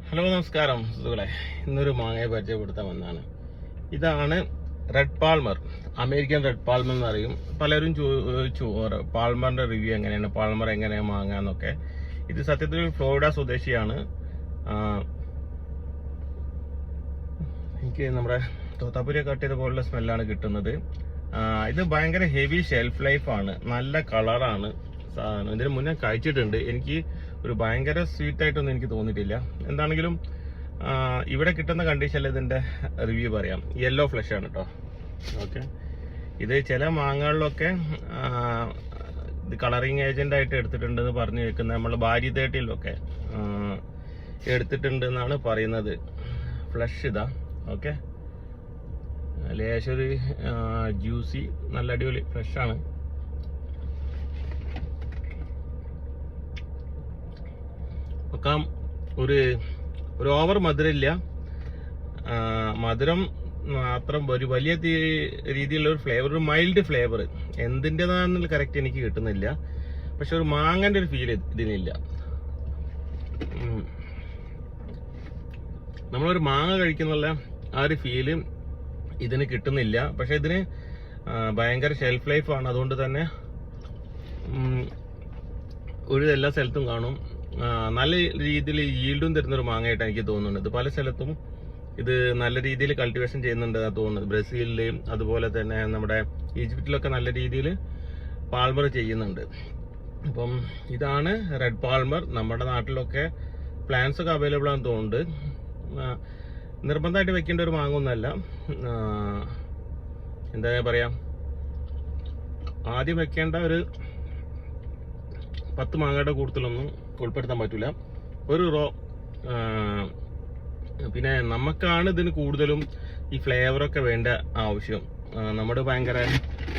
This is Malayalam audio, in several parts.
ഹലോ നമസ്കാരം സുഹൃത്തുക്കളെ, ഇന്നൊരു മാങ്ങയെ പരിചയപ്പെടുത്താൻ വന്നതാണ്. ഇതാണ് red Palmer, American red Palmer എന്ന് പറയും. പലരും പാൾമറിന്റെ റിവ്യൂ എങ്ങനെയാണ്, പാൾമർ എങ്ങനെയാണ് മാങ്ങ എന്നൊക്കെ. ഇത് സത്യത്തിൽ ഫ്ലോറിഡ സ്വദേശിയാണ്. എനിക്ക് നമ്മുടെ തോത്താപ്പുരിയെ കട്ടിയത് പോലുള്ള സ്മെല്ലാണ് കിട്ടുന്നത്. ഇത് ഭയങ്കര ഹെവി ഷെൽഫ് ലൈഫാണ്, നല്ല കളറാണ് സാധനം. ഇതിന് മുന്നേ കഴിച്ചിട്ടുണ്ട്. എനിക്ക് ഒരു ഭയങ്കര സ്വീറ്റ് ആയിട്ടൊന്നും എനിക്ക് തോന്നിയിട്ടില്ല. എന്താണെങ്കിലും ഇവിടെ കിട്ടുന്ന കണ്ടീഷനിൽ ഇതിന്റെ റിവ്യൂ പറയാം. യെല്ലോ ഫ്ലഷ് ആണ് കേട്ടോ. ഓക്കെ, ഇത് ചില മാങ്ങകളിലൊക്കെ ഇത് കളറിങ് ഏജന്റ് ആയിട്ട് എടുത്തിട്ടുണ്ടെന്ന് പറഞ്ഞു കേൾക്കുന്നത്. നമ്മൾ ഭാര്യ തേട്ടിലൊക്കെ എടുത്തിട്ടുണ്ടെന്നാണ് പറയുന്നത്. ഫ്ലഷ് ഇതാ. ഓക്കെ, ലേശൊരു ജ്യൂസി, നല്ല അടിപൊളി ഫ്രഷാണ്. ഒക്കെ ഒരു ഓവർ മധുരമില്ല, മധുരം മാത്രം ഒരു വലിയ രീതിയിലുള്ള ഒരു ഫ്ലേവർ, ഒരു മൈൽഡ് ഫ്ലേവർ. എന്തിൻ്റെതാണെന്നുള്ള കറക്റ്റ് എനിക്ക് കിട്ടുന്നില്ല. പക്ഷെ ഒരു മാങ്ങന്റെ ഒരു ഫീൽ ഇതിനില്ല. നമ്മളൊരു മാങ്ങ കഴിക്കുന്നുള്ള ആ ഒരു ഫീല് ഇതിന് കിട്ടുന്നില്ല. പക്ഷെ ഇതിന് ഭയങ്കര ഷെൽഫ് ലൈഫാണ്. അതുകൊണ്ട് തന്നെ ഒരു എല്ലാ സ്ഥലത്തും കാണും. നല്ല രീതിയിൽ ഈൽഡും തരുന്നൊരു മാങ്ങയായിട്ട് എനിക്ക് തോന്നുന്നുണ്ട്. ഇത് പല സ്ഥലത്തും ഇത് നല്ല രീതിയിൽ കൾട്ടിവേഷൻ ചെയ്യുന്നുണ്ടെന്നാണ് തോന്നുന്നത്. ബ്രസീലില്, അതുപോലെ തന്നെ നമ്മുടെ ഈജിപ്തിലൊക്കെ നല്ല രീതിയിൽ പാൾമർ ചെയ്യുന്നുണ്ട്. അപ്പം ഇതാണ് റെഡ് പാൾമർ. നമ്മുടെ നാട്ടിലൊക്കെ പ്ലാന്റ്സ് ഒക്കെ അവൈലബിൾ ആണെന്ന് തോന്നുന്നുണ്ട്. നിർബന്ധമായിട്ട് വെക്കേണ്ട ഒരു മാങ്ങൊന്നുമല്ല. എന്താ പറയാ, ആദ്യം വെക്കേണ്ട ഒരു 10 മാങ്ങയുടെ കൂടുതലൊന്നും ഉൾപ്പെടുത്താൻ പറ്റില്ല. ഒരു റോ. പിന്നെ നമുക്കാണ് ഇതിന് കൂടുതലും ഈ ഫ്ലേവറൊക്കെ വേണ്ട ആവശ്യം. നമ്മുടെ ഭയങ്കര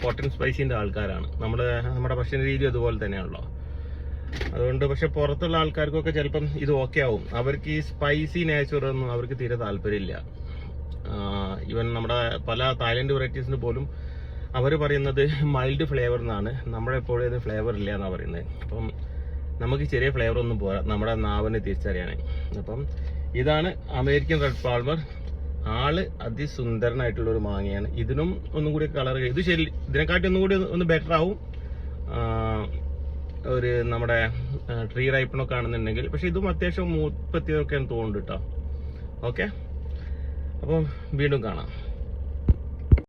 ഹോട്ട് സ്പൈസിന്റെ ആൾക്കാരാണ്. നമ്മുടെ ഭക്ഷണ രീതി അതുപോലെ തന്നെയാണല്ലോ. അതുകൊണ്ട് പക്ഷെ പുറത്തുള്ള ആൾക്കാർക്കൊക്കെ ചിലപ്പം ഇത് ഓക്കെ ആവും. അവർക്ക് ഈ സ്പൈസി നേച്ചറൊന്നും അവർക്ക് തീരെ താല്പര്യമില്ല. ഈവൻ നമ്മുടെ പല തായ്ലൻഡ് വെറൈറ്റീസിന് പോലും അവർ പറയുന്നത് മൈൽഡ് ഫ്ലേവർ എന്നാണ്. നമ്മളെപ്പോഴും ഇത് ഫ്ലേവർ ഇല്ല എന്നാണ് പറയുന്നത്. അപ്പം നമുക്ക് ചെറിയ ഫ്ലേവർ ഒന്നും പോരാ നമ്മുടെ നാവിനെ തിരിച്ചറിയാൻ. അപ്പം ഇതാണ് അമേരിക്കൻ റെഡ് പാൾമർ. ആള് അതിസുന്ദരനായിട്ടുള്ള ഒരു മാങ്ങയാണ്. ഇതിനും ഒന്നും കൂടി കളർ, ഇത് ശരി ഇതിനെക്കാട്ടി ഒന്നും കൂടി ഒന്ന് ബെറ്റർ ആവും ഒരു നമ്മുടെ ട്രീ റൈപ്പണൊക്കെ ആണെന്നുണ്ടെങ്കിൽ. പക്ഷെ ഇതും അത്യാവശ്യം മൂപ്പത്തിയൊക്കെയാണ് തോന്നുന്നുണ്ട് കേട്ടോ. ഓക്കെ, അപ്പം വീണ്ടും കാണാം.